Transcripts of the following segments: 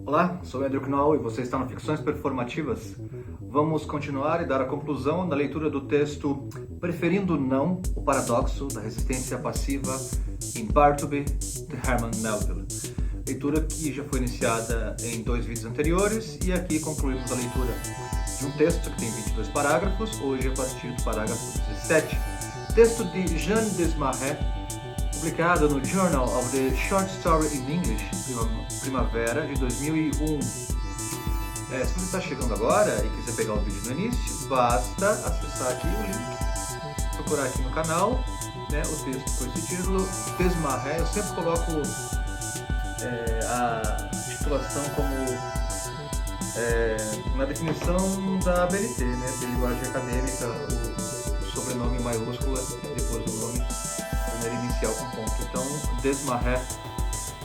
Olá, sou Andrew Knoll e você está no Ficções Performativas. Vamos continuar e dar a conclusão da leitura do texto Preferindo Não, o Paradoxo da Resistência Passiva em Bartleby, de Herman Melville. Leitura que já foi iniciada em 2 vídeos anteriores e aqui concluímos a leitura de um texto que tem 22 parágrafos, hoje a partir do parágrafo 17. Texto de Jean Desmarais, publicado no Journal of the Short Story in English, primavera de 2001. Se você está chegando agora e quiser pegar o vídeo no início, basta acessar aqui o link, procurar aqui no canal, o texto com esse título, Desmarais. Eu sempre coloco a titulação como na definição da ABNT, de linguagem acadêmica, o sobrenome em maiúscula, depois o nome inicial com ponto. Então, Desmarais,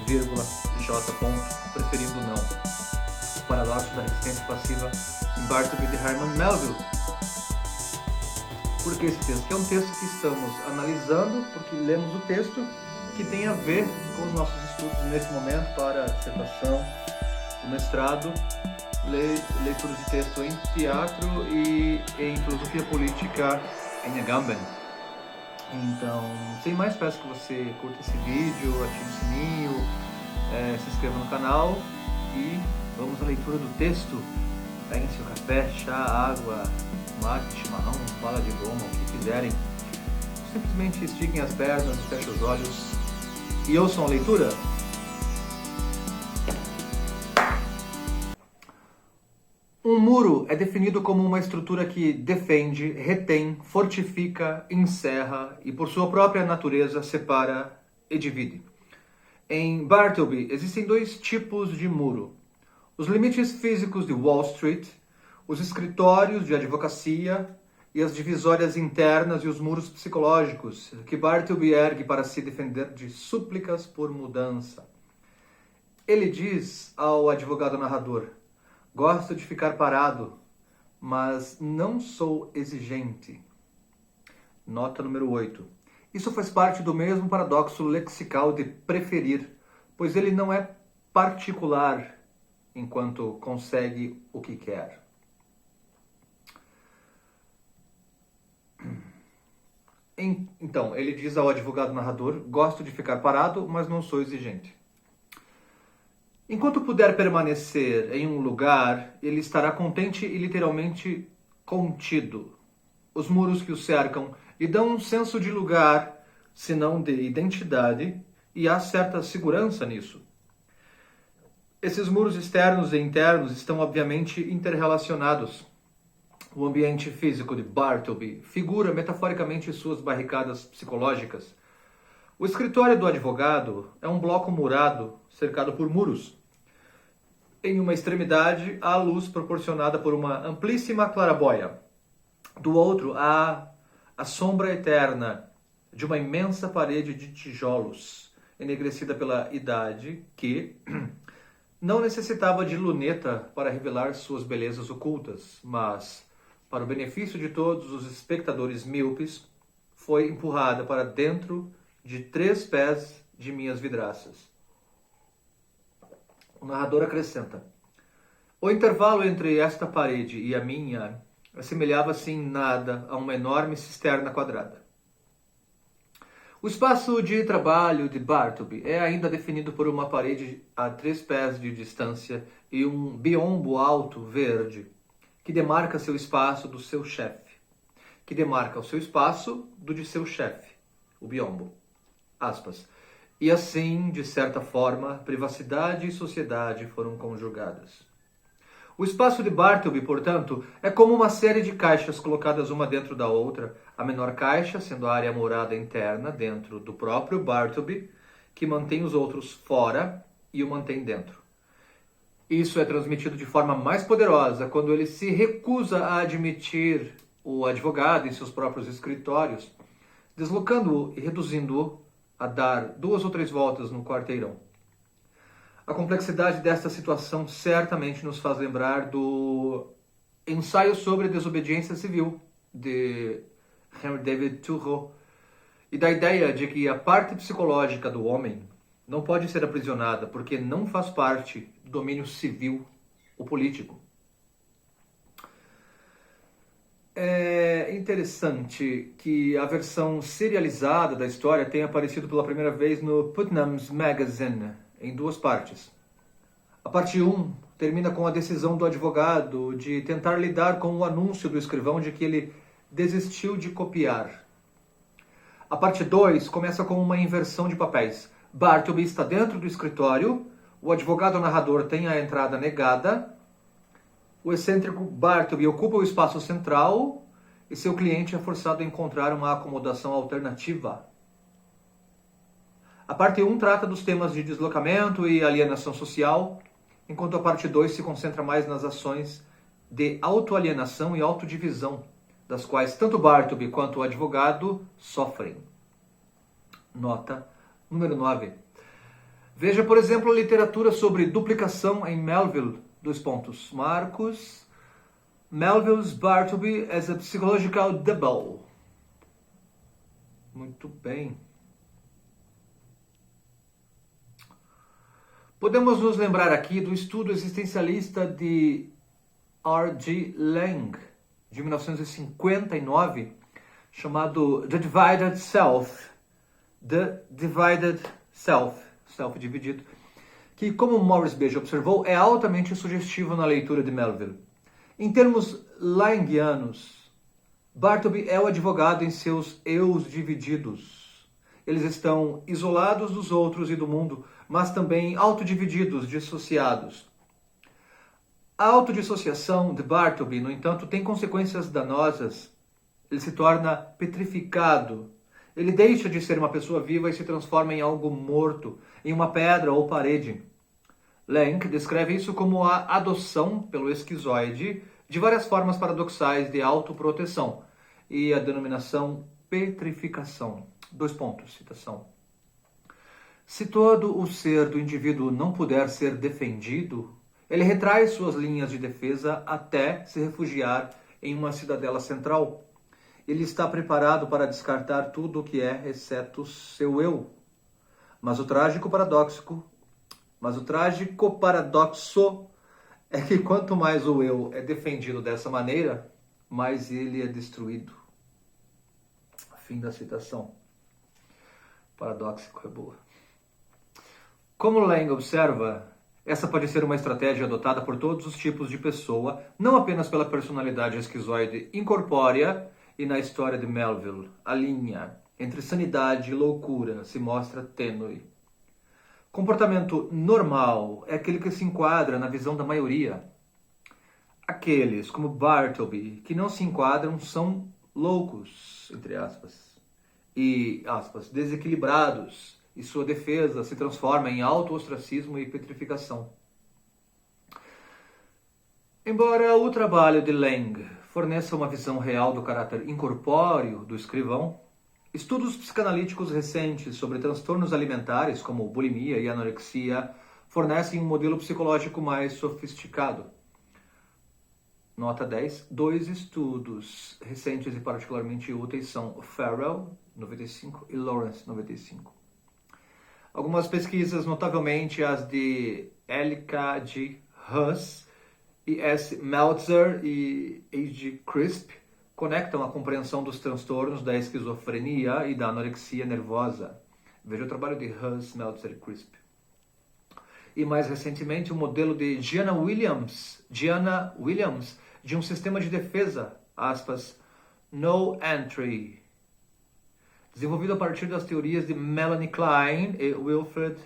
vírgula, J ponto, preferindo não. O paradoxo da resistência passiva em Bartleby, de Herman Melville. Por que esse texto? Que é um texto que estamos analisando, porque lemos o texto que tem a ver com os nossos estudos nesse momento para a dissertação, o mestrado, leitura de texto em teatro e em filosofia política em Agamben. Então, sem mais, peço que você curta esse vídeo, ative o sininho, se inscreva no canal e vamos à leitura do texto. Peguem seu café, chá, água, mate, chimarrão, bala de goma, o que quiserem. Simplesmente estiquem as pernas, fechem os olhos e ouçam a leitura. Um muro é definido como uma estrutura que defende, retém, fortifica, encerra e, por sua própria natureza, separa e divide. Em Bartleby, existem 2 tipos de muro. Os limites físicos de Wall Street, os escritórios de advocacia e as divisórias internas e os muros psicológicos que Bartleby ergue para se defender de súplicas por mudança. Ele diz ao advogado narrador: gosto de ficar parado, mas não sou exigente. Nota número 8. Isso faz parte do mesmo paradoxo lexical de preferir, pois ele não é particular enquanto consegue o que quer. Então, ele diz ao advogado narrador: gosto de ficar parado, mas não sou exigente. Enquanto puder permanecer em um lugar, ele estará contente e literalmente contido. Os muros que o cercam lhe dão um senso de lugar, se não de identidade, e há certa segurança nisso. Esses muros externos e internos estão obviamente interrelacionados. O ambiente físico de Bartleby figura metaforicamente suas barricadas psicológicas. O escritório do advogado é um bloco murado, cercado por muros. Em uma extremidade, há a luz proporcionada por uma amplíssima claraboia. Do outro, há a sombra eterna de uma imensa parede de tijolos, enegrecida pela idade, que não necessitava de luneta para revelar suas belezas ocultas, mas, para o benefício de todos os espectadores míopes, foi empurrada para dentro de 3 pés de minhas vidraças. O narrador acrescenta: o intervalo entre esta parede e a minha assemelhava-se em nada a uma enorme cisterna quadrada. O espaço de trabalho de Bartleby é ainda definido por uma parede a 3 pés de distância e um biombo alto verde que demarca seu espaço do seu chefe, que demarca o seu espaço do de seu chefe, o biombo. Aspas. E assim, de certa forma, privacidade e sociedade foram conjugadas. O espaço de Bartleby, portanto, é como uma série de caixas colocadas uma dentro da outra, a menor caixa sendo a área morada interna dentro do próprio Bartleby, que mantém os outros fora e o mantém dentro. Isso é transmitido de forma mais poderosa quando ele se recusa a admitir o advogado em seus próprios escritórios, deslocando-o e reduzindo-o a dar 2 ou 3 voltas no quarteirão. A complexidade desta situação certamente nos faz lembrar do Ensaio sobre a Desobediência Civil, de Henry David Thoreau, e da ideia de que a parte psicológica do homem não pode ser aprisionada porque não faz parte domínio civil ou político. É interessante que a versão serializada da história tenha aparecido pela primeira vez no Putnam's Magazine, em 2 partes. A parte 1 termina com a decisão do advogado de tentar lidar com o anúncio do escrivão de que ele desistiu de copiar. A parte 2 começa com uma inversão de papéis. Bartleby está dentro do escritório, o advogado narrador tem a entrada negada, o excêntrico Bartleby ocupa o espaço central e seu cliente é forçado a encontrar uma acomodação alternativa. A parte 1 trata dos temas de deslocamento e alienação social, enquanto a parte 2 se concentra mais nas ações de autoalienação e autodivisão, das quais tanto Bartleby quanto o advogado sofrem. Nota número 9. Veja, por exemplo, a literatura sobre duplicação em Melville. Marcos. Melville's Bartleby as a Psychological Double. Muito bem. Podemos nos lembrar aqui do estudo existencialista de R.G. Lang, de 1959, chamado The Divided Self. The Divided Self, self dividido, que, como Morris Beja observou, é altamente sugestivo na leitura de Melville. Em termos langianos, Bartleby é o advogado em seus eus divididos. Eles estão isolados dos outros e do mundo, mas também autodivididos, dissociados. A autodissociação de Bartleby, no entanto, tem consequências danosas. Ele se torna petrificado. Ele deixa de ser uma pessoa viva e se transforma em algo morto, em uma pedra ou parede. Lang descreve isso como a adoção pelo esquizoide de várias formas paradoxais de autoproteção e a denominação petrificação. Citação. Se todo o ser do indivíduo não puder ser defendido, ele retrai suas linhas de defesa até se refugiar em uma cidadela central. Ele está preparado para descartar tudo o que é, exceto seu eu. Mas o trágico paradoxo é que quanto mais o eu é defendido dessa maneira, mais ele é destruído. Fim da citação. Paradóxico é boa. Como Lang observa, essa pode ser uma estratégia adotada por todos os tipos de pessoa, não apenas pela personalidade esquizoide incorpórea. E na história de Melville, a linha entre sanidade e loucura se mostra tênue. Comportamento normal é aquele que se enquadra na visão da maioria. Aqueles, como Bartleby, que não se enquadram são loucos, entre aspas, e, aspas, desequilibrados, e sua defesa se transforma em auto-ostracismo e petrificação. Embora o trabalho de Lang forneça uma visão real do caráter incorpóreo do escrivão, estudos psicanalíticos recentes sobre transtornos alimentares, como bulimia e anorexia, fornecem um modelo psicológico mais sofisticado. Nota 10. 2 estudos recentes e particularmente úteis são Farrell, 95, e Lawrence, 95. Algumas pesquisas, notavelmente as de Elika G. Huss, e S. Meltzer e H. Crisp, conectam a compreensão dos transtornos da esquizofrenia e da anorexia nervosa. Veja o trabalho de Huss, Meltzer e Crisp. E mais recentemente o modelo de Gianna Williams, de um sistema de defesa, aspas, no entry, desenvolvido a partir das teorias de Melanie Klein e Wilfred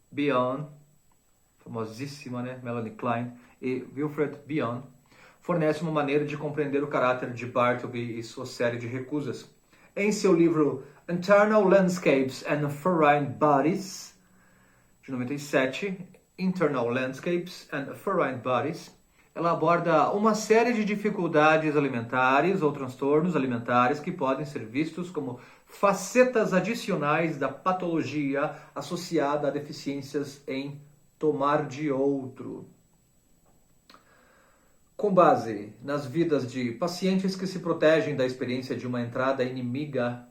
Bion, famosíssima, né? Melanie Klein e Wilfred Bion, fornece uma maneira de compreender o caráter de Bartleby e sua série de recusas. Em seu livro Internal Landscapes and Foreign Bodies, de 97, Internal Landscapes and Foreign Bodies, ela aborda uma série de dificuldades alimentares ou transtornos alimentares que podem ser vistos como facetas adicionais da patologia associada a deficiências em tomar de outro. Com base nas vidas de pacientes que se protegem da experiência de uma entrada inimiga,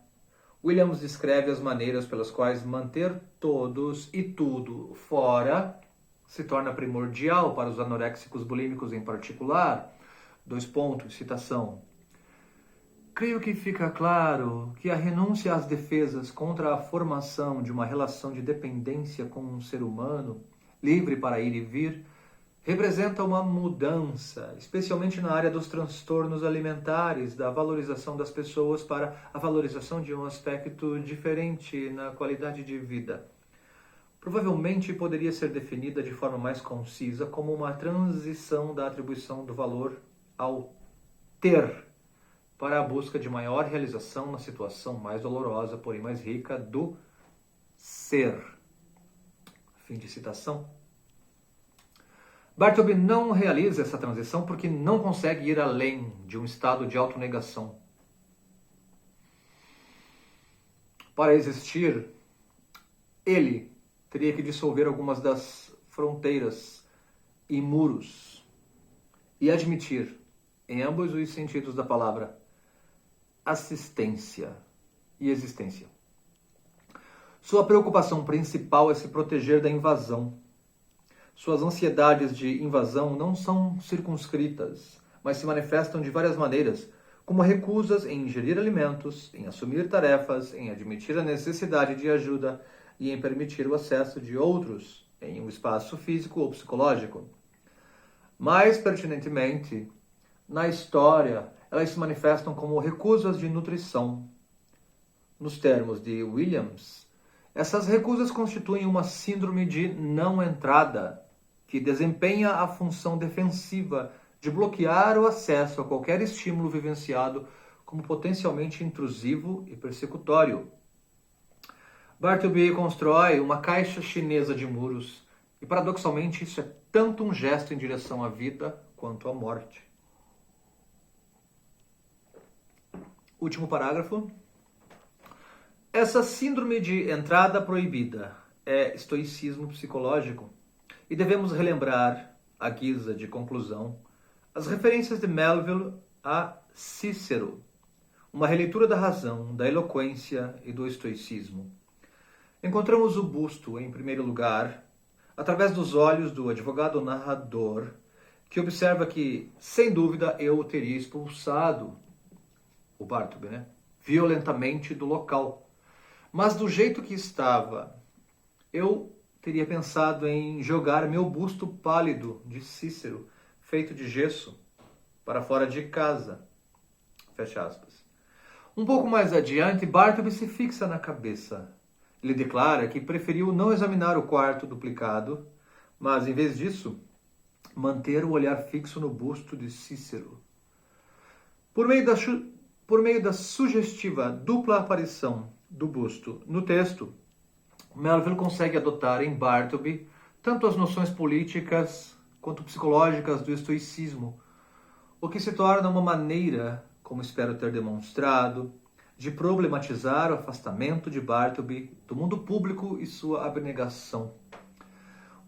Williams descreve as maneiras pelas quais manter todos e tudo fora se torna primordial para os anoréxicos bulímicos em particular. Citação. Creio que fica claro que a renúncia às defesas contra a formação de uma relação de dependência com um ser humano, livre para ir e vir, representa uma mudança, especialmente na área dos transtornos alimentares, da valorização das pessoas para a valorização de um aspecto diferente na qualidade de vida. Provavelmente poderia ser definida de forma mais concisa como uma transição da atribuição do valor ao ter, para a busca de maior realização na situação mais dolorosa, porém mais rica, do ser. Fim de citação. Bartleby não realiza essa transição porque não consegue ir além de um estado de autonegação. Para existir, ele teria que dissolver algumas das fronteiras e muros e admitir, em ambos os sentidos da palavra, assistência e existência. Sua preocupação principal é se proteger da invasão. Suas ansiedades de invasão não são circunscritas, mas se manifestam de várias maneiras, como recusas em ingerir alimentos, em assumir tarefas, em admitir a necessidade de ajuda e em permitir o acesso de outros em um espaço físico ou psicológico. Mais pertinentemente, na história, elas se manifestam como recusas de nutrição. Nos termos de Williams, essas recusas constituem uma síndrome de não entrada, que desempenha a função defensiva de bloquear o acesso a qualquer estímulo vivenciado como potencialmente intrusivo e persecutório. Bartleby constrói uma caixa chinesa de muros, e paradoxalmente isso é tanto um gesto em direção à vida quanto à morte. Último parágrafo. Essa síndrome de entrada proibida é estoicismo psicológico, e devemos relembrar, à guisa de conclusão, as referências de Melville a Cícero, uma releitura da razão, da eloquência e do estoicismo. Encontramos o busto, em primeiro lugar, através dos olhos do advogado narrador, que observa que, sem dúvida, eu teria expulsado o Bartleby, violentamente do local. Mas do jeito que estava, eu teria pensado em jogar meu busto pálido de Cícero, feito de gesso, para fora de casa. Fecha aspas. Um pouco mais adiante, Bartleby se fixa na cabeça. Ele declara que preferiu não examinar o quarto duplicado, mas, em vez disso, manter o olhar fixo no busto de Cícero. Por meio da sugestiva dupla aparição do busto no texto, Melville consegue adotar em Bartleby tanto as noções políticas quanto psicológicas do estoicismo, o que se torna uma maneira, como espero ter demonstrado, de problematizar o afastamento de Bartleby do mundo público e sua abnegação.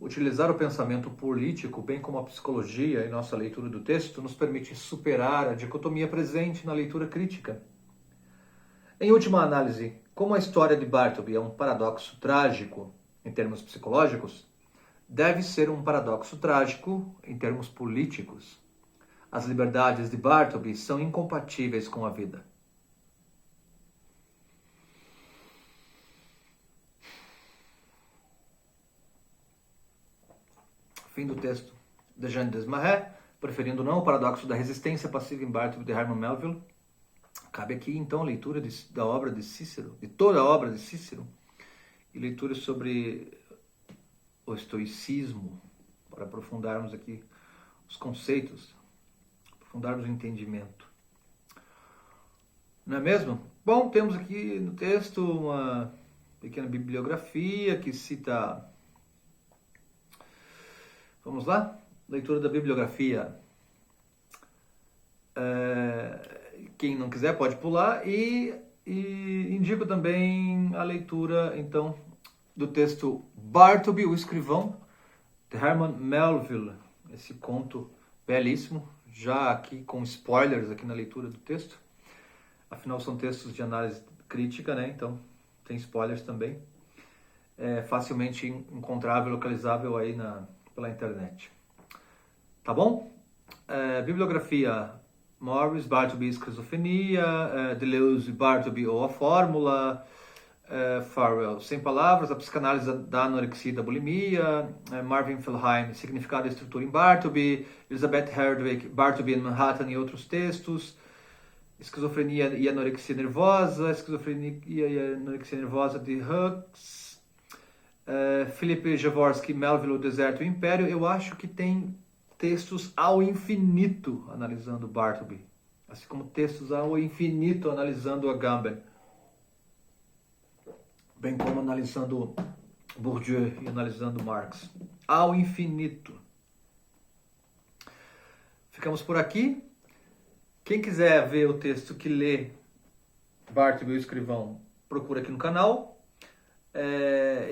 Utilizar o pensamento político, bem como a psicologia em nossa leitura do texto, nos permite superar a dicotomia presente na leitura crítica. Em última análise, como a história de Bartleby é um paradoxo trágico em termos psicológicos, deve ser um paradoxo trágico em termos políticos. As liberdades de Bartleby são incompatíveis com a vida. Fim do texto de Jean Desmarais, preferindo não o paradoxo da resistência passiva em Bartleby de Herman Melville. Cabe aqui então a leitura da obra de Cícero, de toda a obra de Cícero, e leitura sobre o estoicismo, para aprofundarmos aqui os conceitos, aprofundarmos o entendimento. Não é mesmo? Bom, temos aqui no texto uma pequena bibliografia que cita... Vamos lá? Leitura da bibliografia. Quem não quiser pode pular. E indico também a leitura, então, do texto Bartleby, o Escrivão, de Herman Melville. Esse conto belíssimo, já aqui com spoilers aqui na leitura do texto. Afinal, são textos de análise crítica, então tem spoilers também. É facilmente encontrável, localizável aí pela internet. Tá bom? Bibliografia: Morris, Bartleby, Esquizofrenia, Deleuze, Bartleby ou a Fórmula, Farrell, Sem Palavras, A Psicanálise da Anorexia e da Bulimia, Marvin Feldheim, Significado e Estrutura em Bartleby, Elizabeth Hardwick, Bartleby em Manhattan e outros textos, Esquizofrenia e Anorexia Nervosa, Esquizofrenia e Anorexia Nervosa de Hux, Philip Jaworski, Melville, O Deserto e o Império. Eu acho que tem textos ao infinito analisando Bartleby, assim como textos ao infinito analisando Agamben, bem como analisando Bourdieu e analisando Marx, ao infinito. Ficamos por aqui. Quem quiser ver o texto que lê Bartleby, o Escrivão, procura aqui no canal.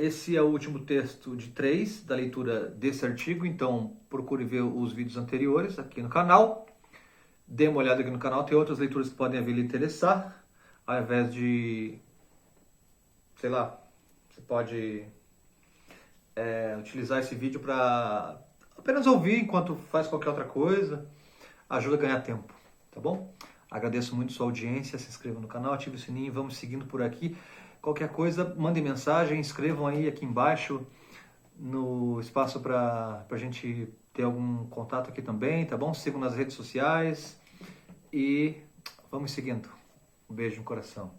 Esse é o último texto de 3 da leitura desse artigo, então procure ver os vídeos anteriores aqui no canal. Dê uma olhada aqui no canal, tem outras leituras que podem vir lhe interessar. Ao invés de, sei lá, você pode utilizar esse vídeo para apenas ouvir enquanto faz qualquer outra coisa. Ajuda a ganhar tempo, tá bom? Agradeço muito sua audiência, se inscreva no canal, ative o sininho, vamos seguindo por aqui. Qualquer coisa, mandem mensagem, escrevam aí aqui embaixo no espaço para a gente ter algum contato aqui também, tá bom? Sigam nas redes sociais e vamos seguindo. Um beijo no coração.